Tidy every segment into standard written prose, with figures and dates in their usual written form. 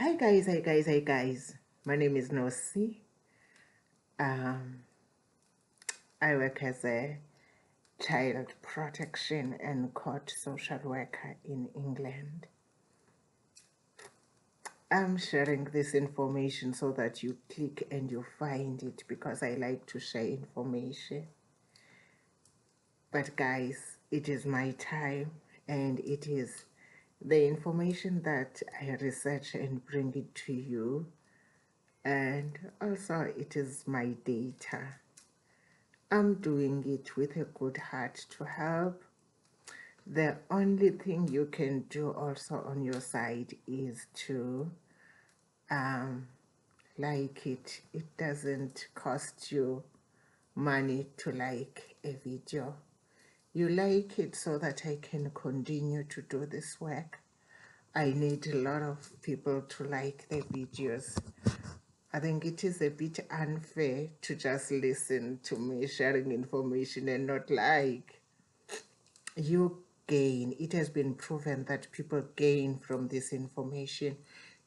Hi guys. My name is Nosi. Um, I work as a child protection and court social worker in England. I'm sharing this information so that you click and you find it because I like to share information. But guys, it is my time and it is the information that I research and bring it to you. And also it is my data. I'm doing it with a good heart to help. The only thing you can do also on your side is to um, like it. It doesn't cost you money to like a video. You like it so that I can continue to do this work. I need a lot of people to like the videos. I think it is a bit unfair to just listen to me sharing information and not like. You gain. It has been proven that people gain from this information.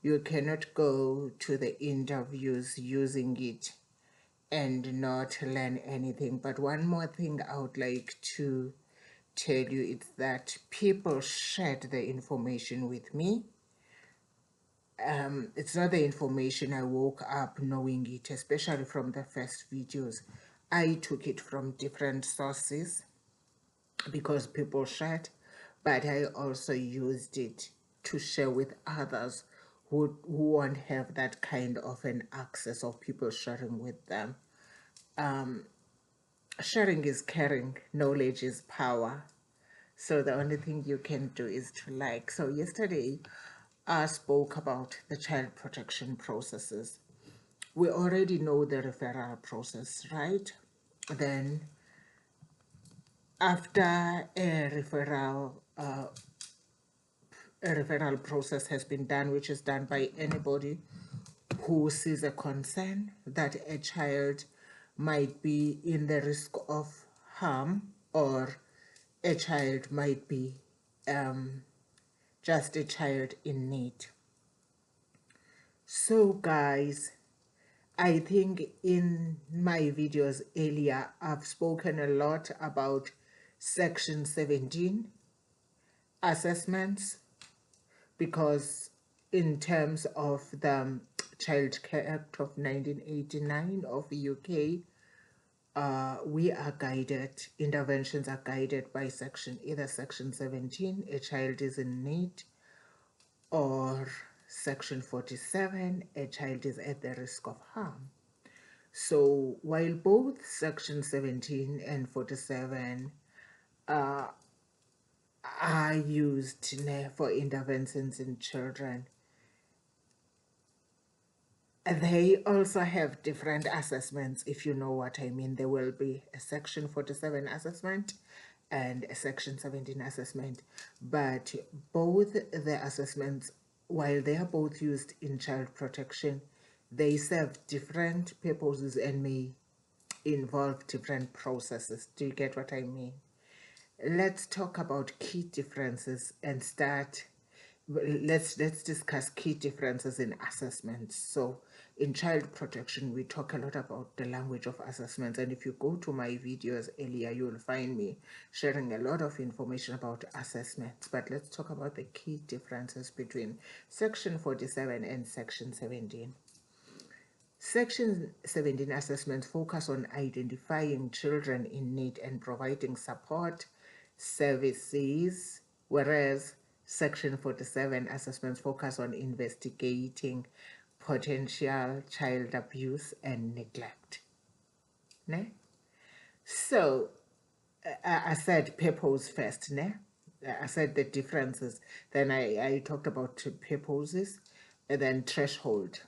You cannot go to the interviews using it and not learn anything. But one more thing I would like to tell you is that people shared the information with me. It's not the information I woke up knowing it, especially from the first videos. I took it from different sources because people shared, but I also used it to share with others who won't have that kind of an access of people sharing with them. Sharing is caring, knowledge is power. So the only thing you can do is to like. So yesterday I spoke about the child protection processes. We already know the referral process, right? Then after a referral process has been done, which is done by anybody who sees a concern that a child might be in the risk of harm, or a child might be just a child in need. So guys, I think in my videos earlier, I've spoken a lot about Section 17 assessments, because in terms of the Child Care Act of 1989 of the UK, we are guided, interventions are guided by either Section 17, a child is in need, or Section 47, a child is at the risk of harm. So while both Section 17 and 47 are used for interventions in children, they also have different assessments, if you know what I mean. There will be a Section 47 assessment and a Section 17 assessment, but both the assessments, while they are both used in child protection, they serve different purposes and may involve different processes. Do you get what I mean? Let's talk about key differences and start. Let's discuss key differences in assessments. So in child protection, we talk a lot about the language of assessments, and if you go to my videos earlier, you will find me sharing a lot of information about assessments. But let's talk about the key differences between Section 47 and Section 17. Section 17 assessments focus on identifying children in need and providing support services, whereas Section 47 assessments focus on investigating potential child abuse and neglect. Ne? So, I said purpose first, ne? I said the differences. Then I talked about purposes, and then threshold.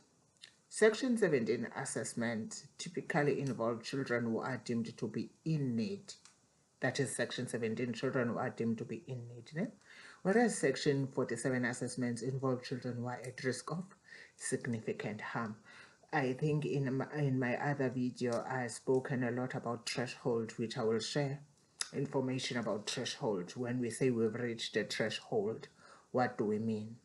Section 17 assessment typically involve children who are deemed to be in need. That is Section 17, children who are deemed to be in need. Ne? Whereas Section 47 assessments involve children who are at risk of significant harm. I think in my other video, I've spoken a lot about threshold, which I will share information about threshold. When we say we've reached the threshold, what do we mean?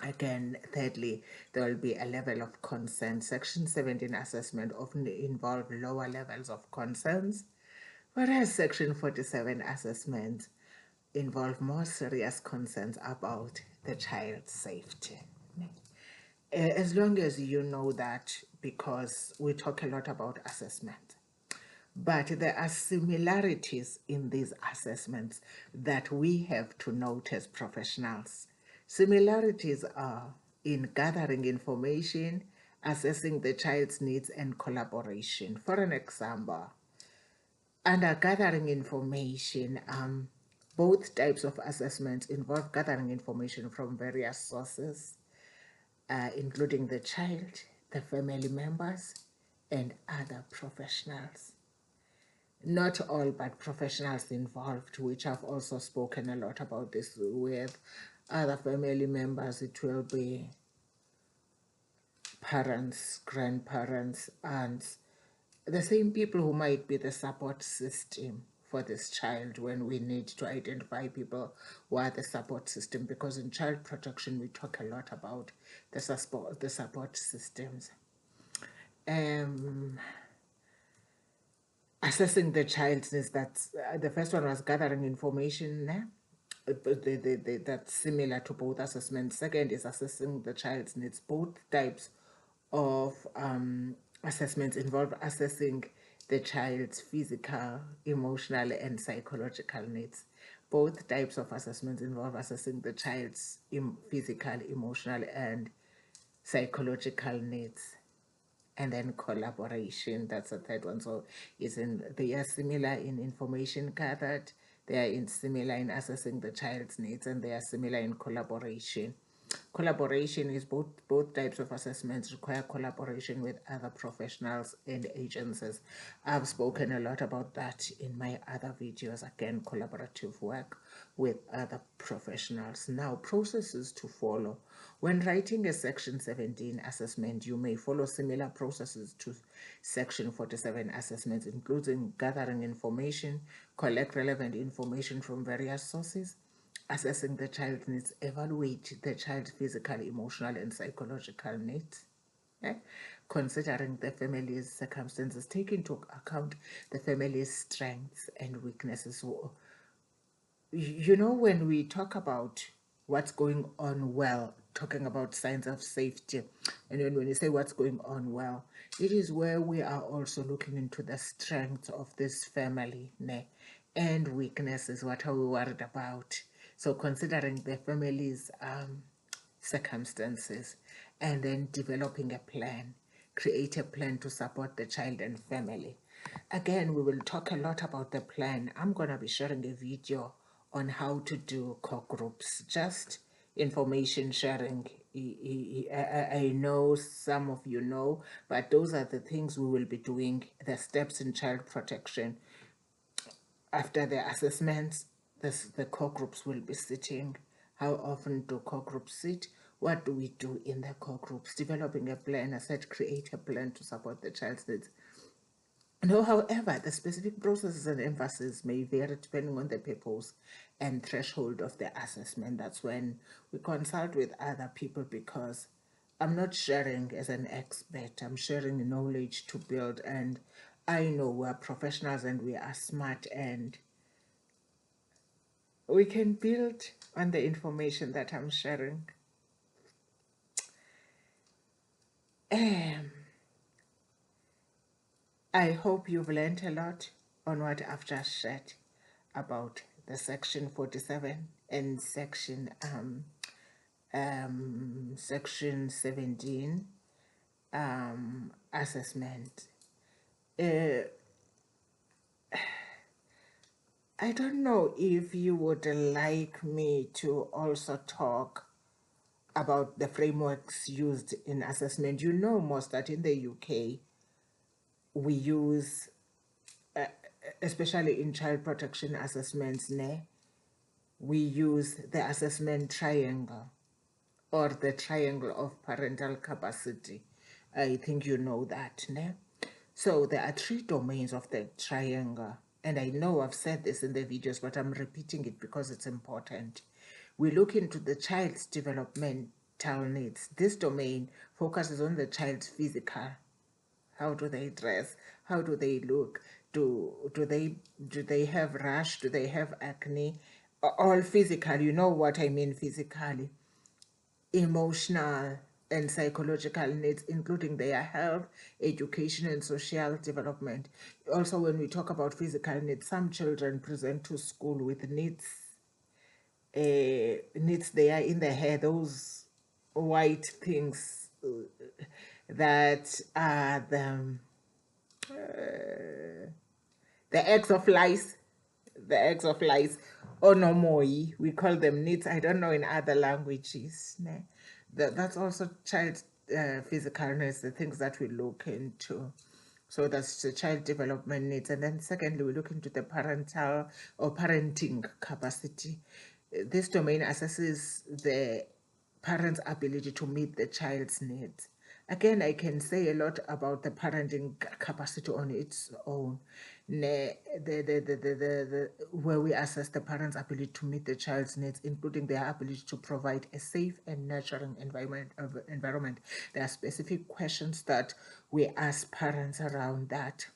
Again, thirdly, there will be a level of consent. Section 17 assessment often involve lower levels of consents, whereas Section 47 assessments involve more serious concerns about the child's safety. As long as you know that, because we talk a lot about assessment, but there are similarities in these assessments that we have to note as professionals. Similarities are in gathering information, assessing the child's needs, and collaboration. For an example, under gathering information, both types of assessments involve gathering information from various sources, including the child, the family members, and other professionals. Not all, but professionals involved, which I've also spoken a lot about this with other family members. It will be parents, grandparents, aunts, the same people who might be the support system for this child when we need to identify people who are the support system, because in child protection we talk a lot about the support systems. Assessing the child's needs, that's the first one was gathering information, that's similar to both assessments. Second is assessing the child's needs. Both types of assessments involve assessing the child's physical, emotional, and psychological needs. Both types of assessments involve assessing the child's physical, emotional, and psychological needs. And then collaboration, that's the third one. So they are similar in information gathered, they are similar in assessing the child's needs, and they are similar in collaboration. Collaboration is both types of assessments require collaboration with other professionals and agencies. I've spoken a lot about that in my other videos. Again, collaborative work with other professionals. Now, processes to follow. When writing a Section 17 assessment, you may follow similar processes to Section 47 assessments, including gathering information, collect relevant information from various sources, assessing the child's needs, evaluate the child's physical, emotional, and psychological needs, considering the family's circumstances, take into account the family's strengths and weaknesses. So, you know, when we talk about what's going on well, talking about signs of safety, and then when you say what's going on well, it is where we are also looking into the strengths of this family, and weaknesses. What are we worried about? So considering the family's circumstances, and then developing a plan, create a plan to support the child and family. Again, we will talk a lot about the plan. I'm going to be sharing a video on how to do core groups, just information sharing. I know some of you know, but those are the things we will be doing, the steps in child protection. After the assessments, the core groups will be sitting. How often do core groups sit? What do we do in the core groups? Developing a plan. I said create a plan to support the child's needs. No, however, the specific processes and emphasis may vary depending on the purpose and threshold of the assessment. That's when we consult with other people, because I'm not sharing as an expert. I'm sharing knowledge to build, and I know we're professionals and we are smart, and we can build on the information that I'm sharing. I hope you've learned a lot on what I've just shared about the Section 47 and Section 17 assessment. I don't know if you would like me to also talk about the frameworks used in assessment. You know, most that in the UK, we use, especially in child protection assessments, we use the assessment triangle, or the triangle of parental capacity. I think you know that, So there are 3 domains of the triangle, and I know I've said this in the videos, but I'm repeating it because it's important. We look into the child's development needs. This domain focuses on the child's physical. How do they dress? How do they look? Do they have rash? Do they have acne? All physical. You know what I mean physically. Emotional and psychological needs, including their health, education, and social development. Also, when we talk about physical needs, some children present to school with needs they are in the hair, those white things that are the eggs of lice, the eggs of lice, onomoi, we call them needs. I don't know in other languages. That's also child physical needs, the things that we look into. So that's the child development needs. And then secondly, we look into the parental or parenting capacity. This domain assesses the parent's ability to meet the child's needs. Again, I can say a lot about the parenting capacity on its own, where we assess the parent's ability to meet the child's needs, including their ability to provide a safe and nurturing environment. There are specific questions that we ask parents around that.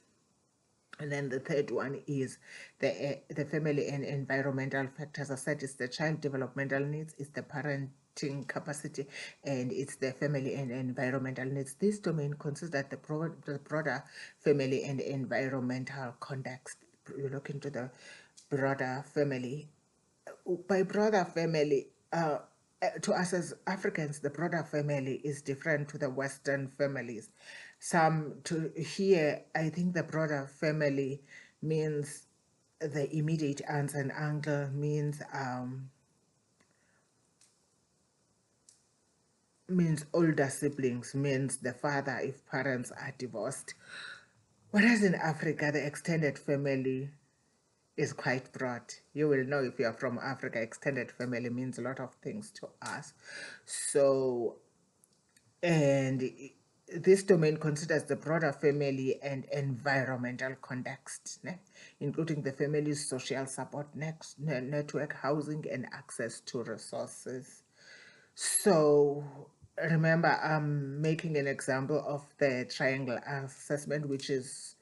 And then the third one is the family and environmental factors. As I said, it's the child developmental needs, it's the parenting capacity, and it's the family and environmental needs. This domain considers the broader family and environmental context. You look into the broader family. By broader family, to us as Africans, the broader family is different to the Western families. Some to here, I think the broader family means the immediate aunts and uncle, means older siblings, means the father if parents are divorced. Whereas in Africa, the extended family is quite broad. You will know if you are from Africa, extended family means a lot of things to us. So, and this domain considers the broader family and environmental context, including the family's social support network, housing, and access to resources. So remember, I'm making an example of the triangle assessment, which is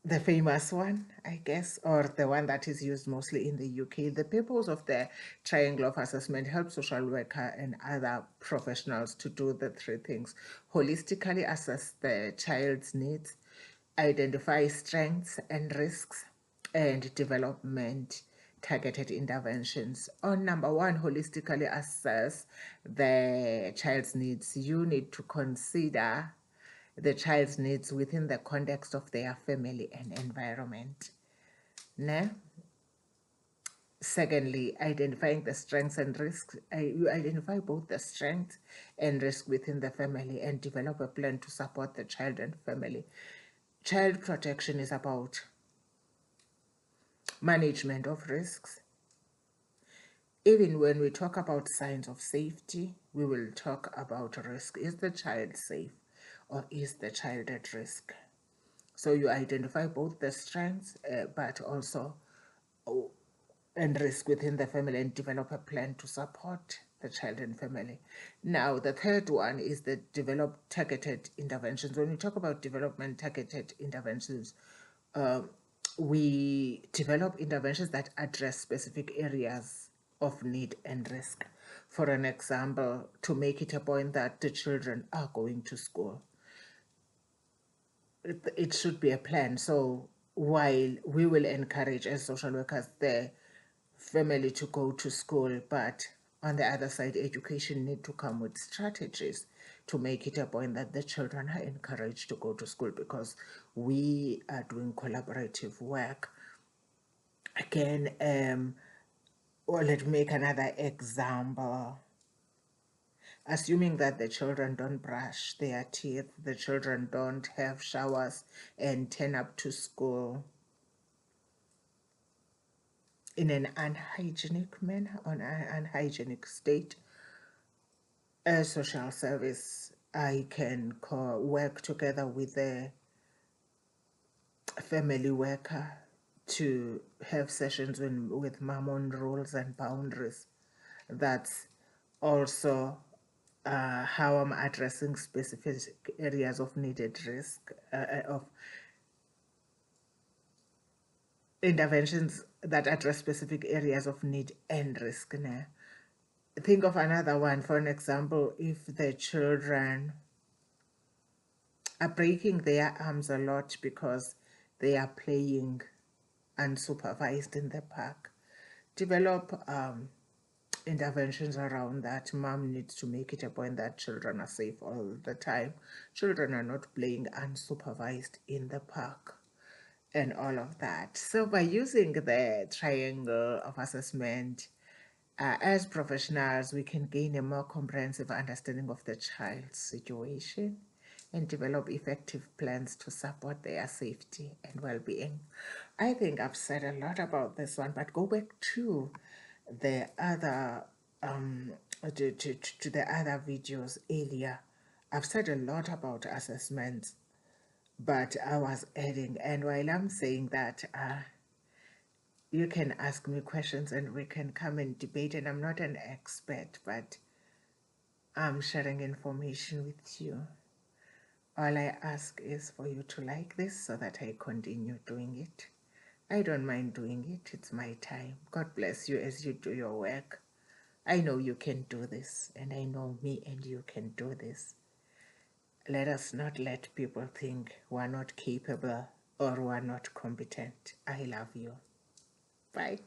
the famous one, I guess, or the one that is used mostly in the UK. The purpose of the triangle of assessment helps social worker and other professionals to do the three things: holistically assess the child's needs, identify strengths and risks, and development targeted interventions. On number one, holistically assess the child's needs. You need to consider the child's needs within the context of their family and environment. Secondly, identifying the strengths and risks. You identify both the strengths and risk within the family and develop a plan to support the child and family. Child protection is about management of risks. Even when we talk about signs of safety, we will talk about risk. Is the child safe or is the child at risk? So you identify both the strengths, but also and risk within the family and develop a plan to support the child and family. Now, the third one is the develop targeted interventions. When we talk about development targeted interventions, we develop interventions that address specific areas of need and risk. For an example, to make it a point that the children are going to school, it should be a plan. So while we will encourage as social workers the family to go to school, but on the other side, education need to come with strategies to make it a point that the children are encouraged to go to school, because we are doing collaborative work. Again, or let's make another example. Assuming that the children don't brush their teeth, the children don't have showers and turn up to school in an unhygienic manner, on an unhygienic state, as social service, I can work together with a family worker to have sessions with mom on rules and boundaries. That's also how I'm addressing specific areas of needed risk, of interventions that address specific areas of need and risk. Now, think of another one. For an example, if the children are breaking their arms a lot because they are playing unsupervised in the park, develop interventions around that. Mom needs to make it a point that children are safe all the time. Children are not playing unsupervised in the park and all of that. So by using the triangle of assessment, as professionals, we can gain a more comprehensive understanding of the child's situation and develop effective plans to support their safety and well-being. I think I've said a lot about this one, but go back to the other to the other videos earlier. I've said a lot about assessments, but I was adding, and while I'm saying that, you can ask me questions and we can come and debate. And I'm not an expert, but I'm sharing information with you. All I ask is for you to like this so that I continue doing it. I don't mind doing it. It's my time. God bless you as you do your work. I know you can do this, and I know me and you can do this. Let us not let people think we're not capable or we're not competent. I love you. Bye.